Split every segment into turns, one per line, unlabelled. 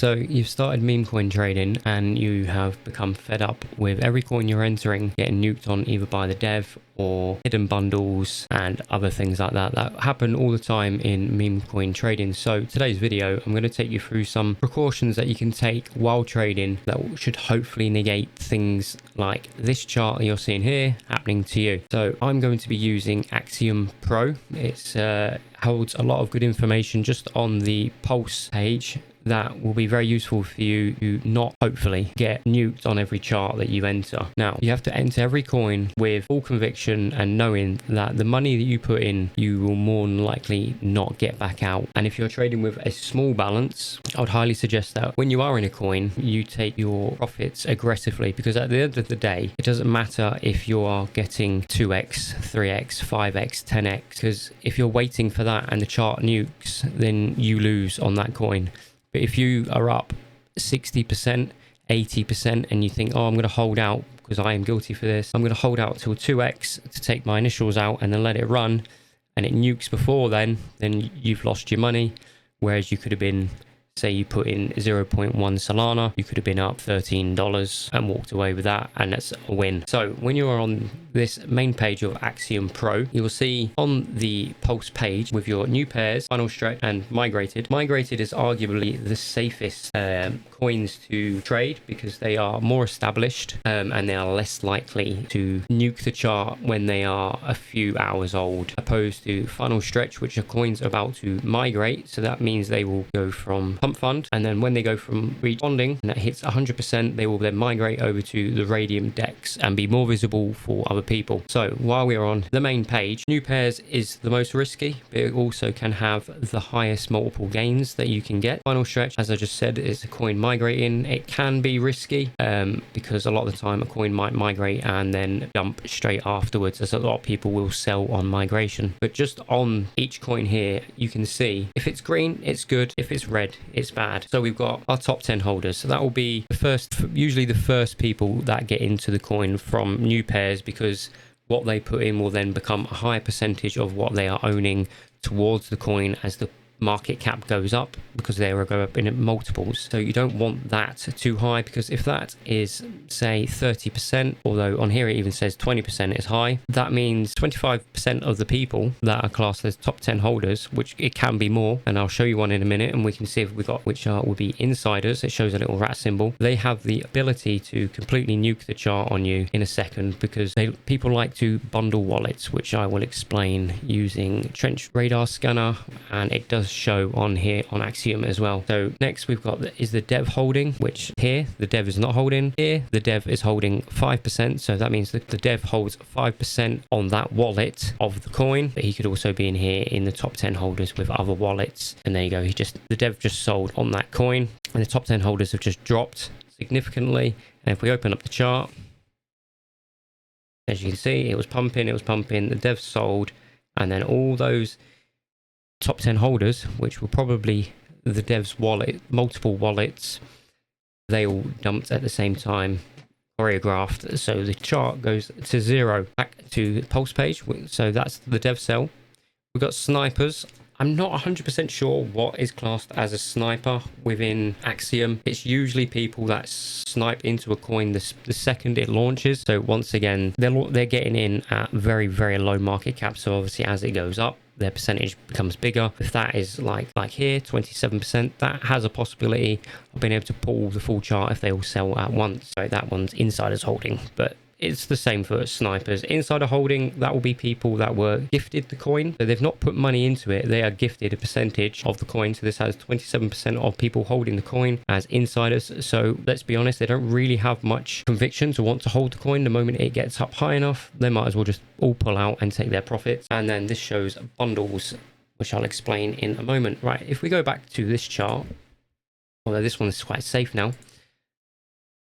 So you've started meme coin trading and you have become fed up with every coin you're entering getting nuked on either by the dev or hidden bundles and other things like that happen all the time in meme coin trading. So today's video, I'm going to take you through some precautions that you can take while trading that should hopefully negate things like this chart you're seeing here happening to you. So I'm going to be using Axiom Pro. It's holds a lot of good information just on the Pulse page that will be very useful for you to not hopefully get nuked on every chart that you enter. Now, you have to enter every coin with full conviction and knowing that the money that you put in, you will more than likely not get back out. And if you're trading with a small balance, I would highly suggest that when you are in a coin, you take your profits aggressively, because at the end of the day, it doesn't matter if you are getting 2x, 3x, 5x, 10x, because if you're waiting for that and the chart nukes, then you lose on that coin. But if you are up 60%, 80% and you think, oh, I'm going to hold out because I am guilty for this. I'm going to hold out till 2x to take my initials out and then let it run, and it nukes before then you've lost your money. Whereas you could have been, say you put in 0.1 Solana, you could have been up $13 and walked away with that, and that's a win. So when you are on this main page of Axiom Pro, you will see on the Pulse page with your new pairs, Final Stretch and Migrated. Migrated is arguably the safest coins to trade because they are more established and they are less likely to nuke the chart when they are a few hours old, opposed to Final Stretch, which are coins about to migrate. So that means they will go from pump fund, and then when they go from responding and that hits 100%, they will then migrate over to the Raydium DEX and be more visible for other people. So while we're on the main page, new pairs is the most risky, but it also can have the highest multiple gains that you can get. Final Stretch, as I just said, is a coin migrating. It can be risky because a lot of the time a coin might migrate and then dump straight afterwards, as a lot of people will sell on migration. But just on each coin here, you can see if it's green, it's good. If it's red, it's bad. So we've got our top 10 holders. So that will be the first, usually the first people that get into the coin from new pairs, because what they put in will then become a higher percentage of what they are owning towards the coin as the market cap goes up, because they will go up in multiples. So you don't want that too high, because if that is, say, 30%, although on here it even says 20% is high, that means 25% of the people that are classed as top 10 holders, which it can be more, and I'll show you one in a minute and we can see if we got which will be insiders. It shows a little rat symbol. They have the ability to completely nuke the chart on you in a second, because people like to bundle wallets, which I will explain using Trench Radar Scanner, and it does show on here on Axiom as well. So next we've got is the dev holding, which here the dev is not holding. Here the dev is holding 5%, so that means that the dev holds 5% on that wallet of the coin, but he could also be in here in the top 10 holders with other wallets. And there you go, the dev just sold on that coin, and the top 10 holders have just dropped significantly. And if we open up the chart, as you can see, it was pumping, the dev sold, and then all those top 10 holders, which were probably the dev's wallet, multiple wallets, they all dumped at the same time, choreographed. So the chart goes to zero. Back to the Pulse page, so that's the dev sell. We've got snipers. I'm not 100% sure what is classed as a sniper within Axiom. It's usually people that snipe into a coin the second it launches. So once again, they're getting in at very, very low market cap. So obviously as it goes up, their percentage becomes bigger. If that is like here, 27%, that has a possibility of being able to pull the full chart if they all sell at once. So that one's insiders holding, but it's the same for snipers. Insider holding, that will be people that were gifted the coin. So they've not put money into it. They are gifted a percentage of the coin. So this has 27% of people holding the coin as insiders. So let's be honest, they don't really have much conviction to want to hold the coin. The moment it gets up high enough, they might as well just all pull out and take their profits. And then this shows bundles, which I'll explain in a moment. Right, if we go back to this chart, although this one is quite safe now,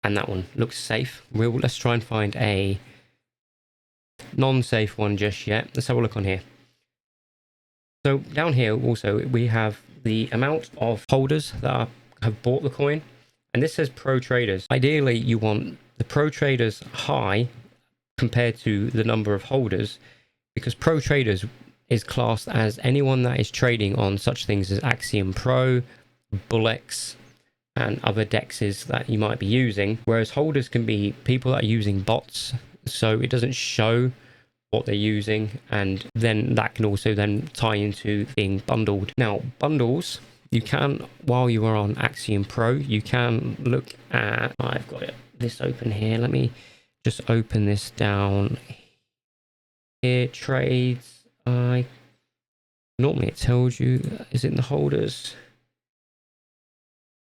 and that one looks safe. Let's try and find a non-safe one just yet. Let's have a look on here. So down here also we have the amount of holders that have bought the coin, and this says pro traders. Ideally you want the pro traders high compared to the number of holders, because pro traders is classed as anyone that is trading on such things as Axiom Pro, Bullex, and other dexes that you might be using, whereas holders can be people that are using bots, so it doesn't show what they're using, and then that can also then tie into being bundled. Now, bundles, you can, while you are on Axiom Pro, you can look at, I've got this open here, let me just open this down here, trades. Normally it tells you, is it in the holders?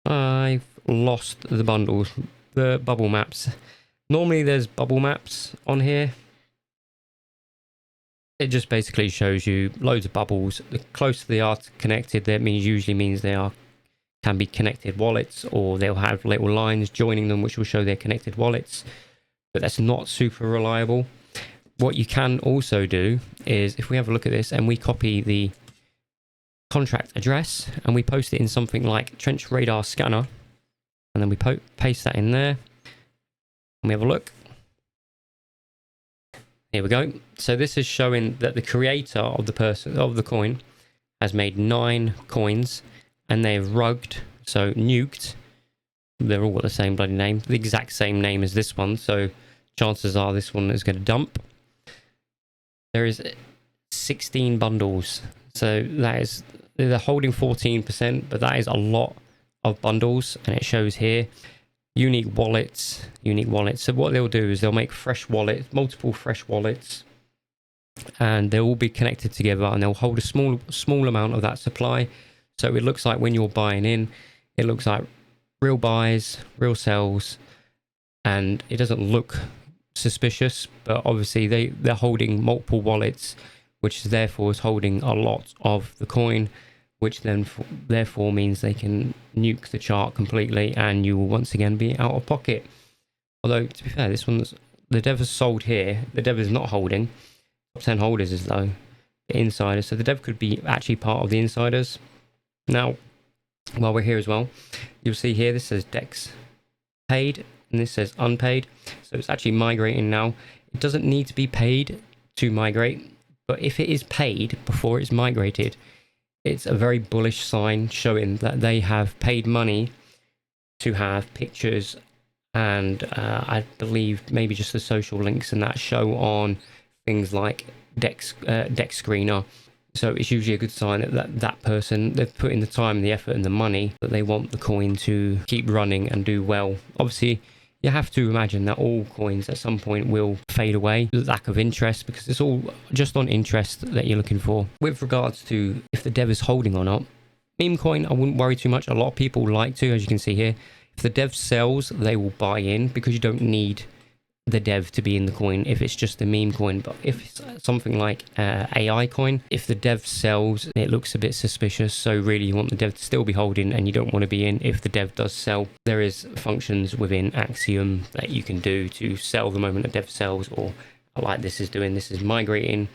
I've lost the bundles, the bubble maps. Normally there's bubble maps on here. It just basically shows you loads of bubbles. The closer they are connected, that usually means they can be connected wallets, or they'll have little lines joining them which will show they're connected wallets, but that's not super reliable. What you can also do is, if we have a look at this and we copy the contract address and we post it in something like Trench Radar Scanner, and then we paste that in there and we have a look. Here we go. So this is showing that the creator of the coin has made 9 coins, and they've rugged, so nuked. They're all got the same bloody name, the exact same name as this one. So chances are this one is going to dump. There is 16 bundles. So that is, they're holding 14%, but that is a lot of bundles, and it shows here. Unique wallets. So what they'll do is they'll make fresh wallets, multiple fresh wallets, and they'll all be connected together, and they'll hold a small amount of that supply. So it looks like when you're buying in, it looks like real buys, real sells, and it doesn't look suspicious, but obviously they're holding multiple wallets, which therefore is holding a lot of the coin, which then therefore means they can nuke the chart completely, and you will once again be out of pocket. Although, to be fair, this one's, the dev is sold here. The dev is not holding. Top 10 holders is though the insiders, so the dev could be actually part of the insiders. Now, while we're here as well, you'll see here this says Dex paid and this says unpaid, so it's actually migrating now. It doesn't need to be paid to migrate, but if it is paid before it's migrated, it's a very bullish sign, showing that they have paid money to have pictures and I believe maybe just the social links and that show on things like Dex Screener. So it's usually a good sign that person, they've put in the time, the effort and the money, that they want the coin to keep running and do well. Obviously, you have to imagine that all coins at some point will fade away, lack of interest, because it's all just on interest that you're looking for. With regards to if the dev is holding or not, meme coin, I wouldn't worry too much. A lot of people like to, as you can see here. If the dev sells, they will buy in, because you don't need the dev to be in the coin if it's just a meme coin. But if it's something like AI coin, if the dev sells, it looks a bit suspicious, so really you want the dev to still be holding, and you don't want to be in if the dev does sell. There is functions within Axiom that you can do to sell the moment a dev sells, or like this is doing, this is migrating.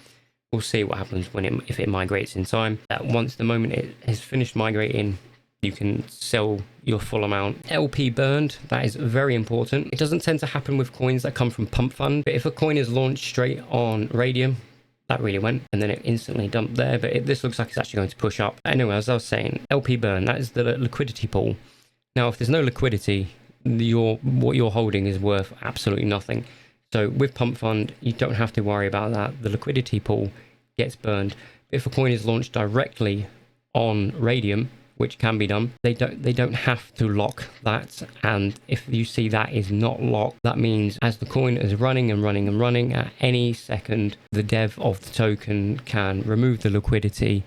We'll see what happens when if it migrates in time. Once the moment it has finished migrating, you can sell your full amount. LP burned, that is very important. It doesn't tend to happen with coins that come from Pump Fund, but if a coin is launched straight on Raydium, that really went, and then it instantly dumped there, but this looks like it's actually going to push up. Anyway, as I was saying, LP burn, that is the liquidity pool. Now, if there's no liquidity, what you're holding is worth absolutely nothing. So with Pump Fund, you don't have to worry about that. The liquidity pool gets burned. If a coin is launched directly on Raydium, which can be done, they don't have to lock that. And if you see that is not locked, that means as the coin is running and running and running, at any second the dev of the token can remove the liquidity,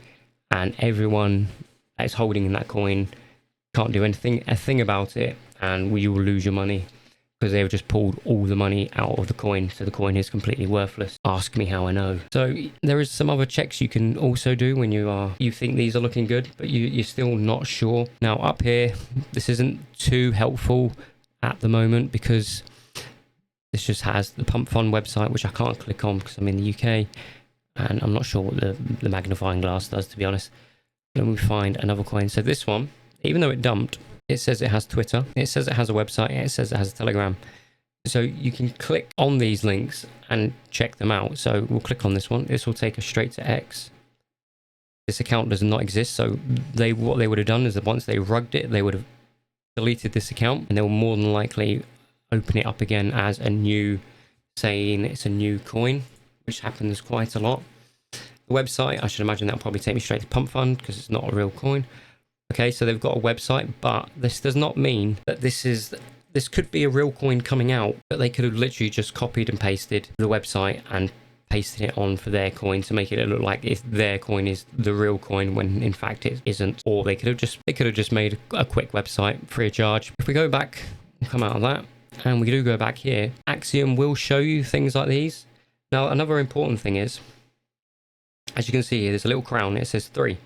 and everyone that is holding in that coin can't do a thing about it, and you will lose your money, because they've just pulled all the money out of the coin, so the coin is completely worthless. Ask me how I know. So there is some other checks you can also do when you think these are looking good, but you're still not sure. Now up here, this isn't too helpful at the moment, because this just has the Pump Fund website, which I can't click on because I'm in the UK, and I'm not sure what the magnifying glass does, to be honest. Let me find another coin. So this one, even though it dumped, it says it has Twitter, it says it has a website, it says it has a Telegram. So you can click on these links and check them out. So we'll click on this one. This will take us straight to X. This account does not exist. So what they would have done is that once they rugged it, they would have deleted this account, and they will more than likely open it up again as a new, saying it's a new coin, which happens quite a lot. The website, I should imagine that'll probably take me straight to Pump Fund because it's not a real coin. Okay, so they've got a website, but this does not mean that this could be a real coin coming out, but they could have literally just copied and pasted the website and pasted it on for their coin to make it look like if their coin is the real coin when in fact it isn't. Or they could have just made a quick website free of charge. If we go back, come out of that, and we do go back here, Axiom will show you things like these. Now, another important thing is, as you can see here, there's a little crown. It says 3.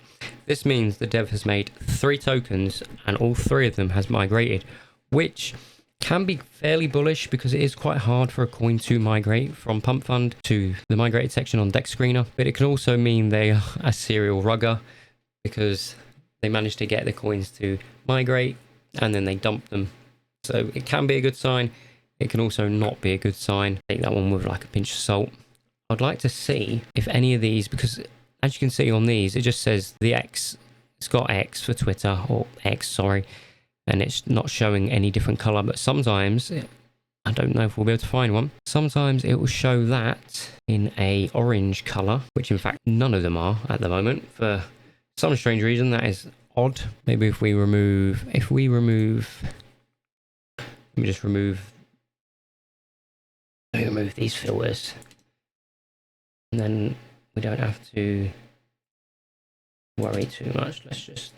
This means the dev has made 3 tokens and all 3 of them has migrated, which can be fairly bullish because it is quite hard for a coin to migrate from Pump Fund to the migrated section on Dex Screener. But it can also mean they are a serial rugger because they managed to get the coins to migrate and then they dump them. So it can be a good sign. It can also not be a good sign. Take that one with like a pinch of salt. I'd like to see if any of these, because as you can see on these, it just says the X. It's got X for Twitter, or X, sorry. And it's not showing any different color, but sometimes, I don't know if we'll be able to find one. Sometimes it will show that in a orange color, which in fact none of them are at the moment for some strange reason. That is odd. Maybe if we remove, let me just remove these filters. And then we don't have to worry too much. Let's just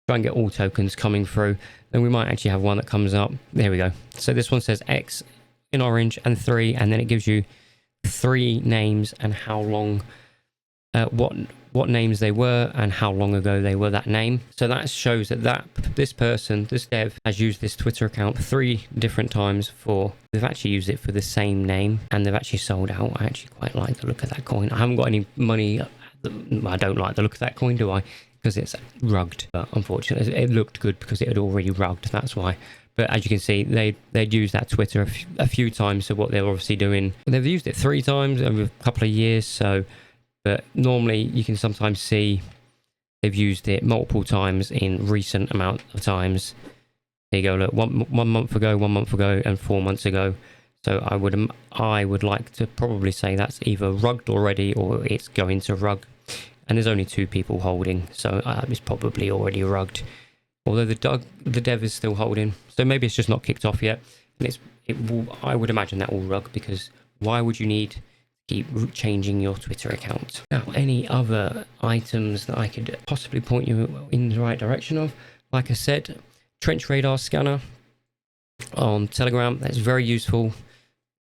try and get all tokens coming through. Then we might actually have one that comes up. There we go. So this one says X in orange and 3, and then it gives you 3 names and how long, what names they were and how long ago they were that name. So that shows that this dev has used this Twitter account 3 different times they've actually used it for the same name, and they've actually sold out. I actually quite like the look of that coin. I haven't got any money. I don't like the look of that coin, do I? Because it's rugged, but unfortunately it looked good because it had already rugged, that's why. But as you can see, they'd used that Twitter a few times. So what they're obviously doing, they've used it 3 times over a couple of years. So, but normally you can sometimes see they've used it multiple times in recent amount of times. There you go, look, one month ago, 1 month ago, and 4 months ago. So I would like to probably say that's either rugged already or it's going to rug. And there's only 2 people holding, so it's probably already rugged. Although the dev is still holding, so maybe it's just not kicked off yet. And I would imagine that will rug, because why would you need to keep changing your Twitter account? Now, any other items that I could possibly point you in the right direction of? Like I said, Trench Radar Scanner on Telegram. That's very useful.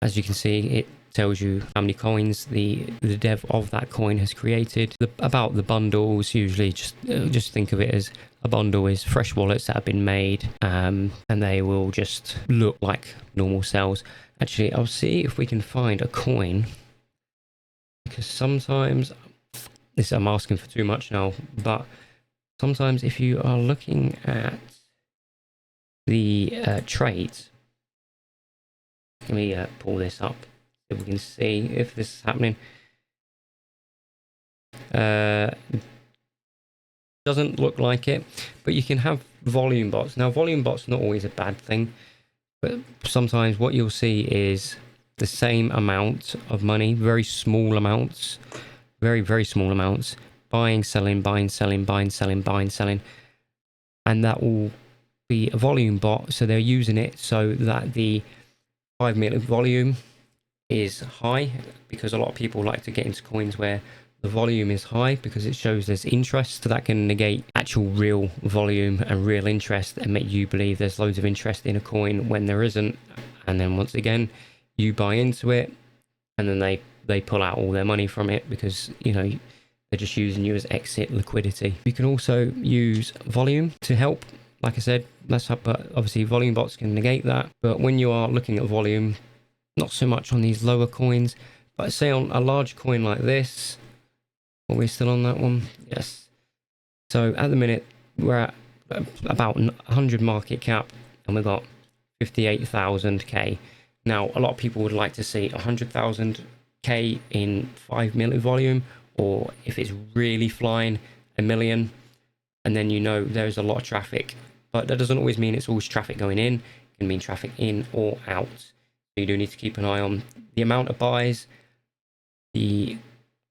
As you can see, it tells you how many coins the dev of that coin has created. About the bundles, usually just think of it as a bundle is fresh wallets that have been made, and they will just look like normal cells. Actually, I'll see if we can find a coin, because sometimes I'm asking for too much now, but sometimes if you are looking at the trades, let me pull this up. We can see if this is happening. Doesn't look like it, but you can have volume bots. Now, volume bots not always a bad thing, but sometimes what you'll see is the same amount of money, very small amounts, very, very small amounts, buying, selling, buying, selling, buying, selling, buying, selling, and that will be a volume bot. So they're using it so that the 5 minute volume is high, because a lot of people like to get into coins where the volume is high, because it shows there's interest. So that can negate actual real volume and real interest and make you believe there's loads of interest in a coin when there isn't. And then once again, you buy into it, and then they pull out all their money from it, because they're just using you as exit liquidity. You can also use volume to help. Like I said, but obviously volume bots can negate that. But when you are looking at volume, not so much on these lower coins, but say on a large coin like this. Are we still on that one? Yes. So at the minute, we're at about 100 market cap, and we've got 58,000k. Now, a lot of people would like to see 100,000k in 5 million volume, or if it's really flying, 1 million. And then there's a lot of traffic but that doesn't always mean it's always traffic going in. It can mean traffic in or out. So you do need to keep an eye on the amount of buys, the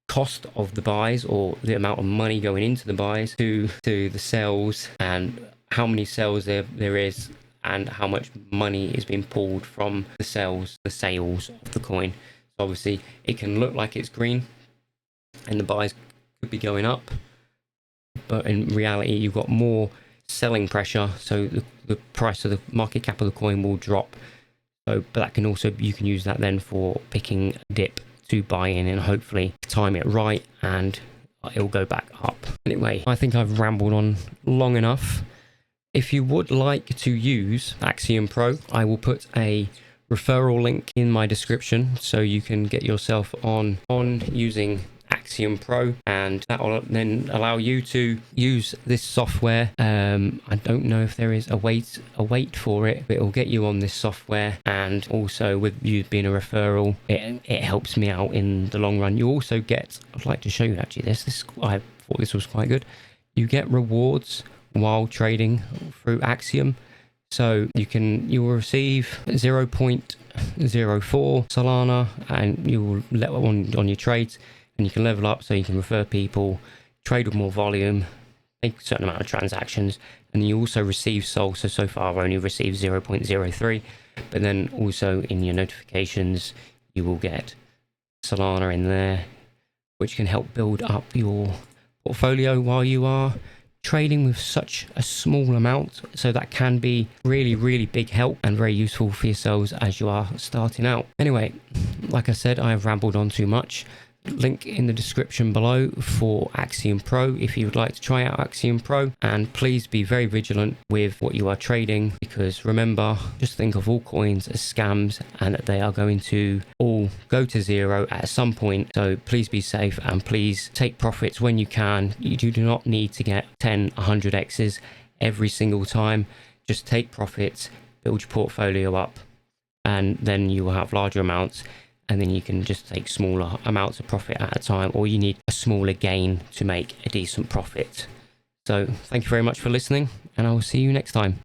cost of the buys, or the amount of money going into the buys, to the sales, and how many sales there is, and how much money is being pulled from the sales of the coin. So obviously it can look like it's green and the buys could be going up, but in reality you've got more selling pressure, so the price of the market cap of the coin will drop. So, but that can also, you can use that then for picking a dip to buy in and hopefully time it right and it'll go back up. Anyway, I think I've rambled on long enough. If you would like to use Axiom Pro, I will put a referral link in my description so you can get yourself on using Axiom Pro, and that will then allow you to use this software. I don't know if there is a wait for it, but it will get you on this software, and also with you being a referral, it helps me out in the long run. You also get, I'd like to show you actually this I thought this was quite good. You get rewards while trading through Axiom. So you will receive 0.04 Solana, and you will let on your trades, and you can level up so you can refer people, trade with more volume, make a certain amount of transactions, and you also receive Sol. So far I've only received 0.03, but then also in your notifications you will get Solana in there, which can help build up your portfolio while you are trading with such a small amount. So that can be really big help and very useful for yourselves as you are starting out. Anyway, like I said, I have rambled on too much. Link in the description below for Axiom Pro if you would like to try out Axiom Pro, and please be very vigilant with what you are trading, because remember, just think of all coins as scams and that they are going to all go to zero at some point. So please be safe and please take profits when you can. You do not need to get 10-100 X's every single time. Just take profits, build your portfolio up, and then you will have larger amounts, and then you can just take smaller amounts of profit at a time, or you need a smaller gain to make a decent profit. So thank you very much for listening, and I will see you next time.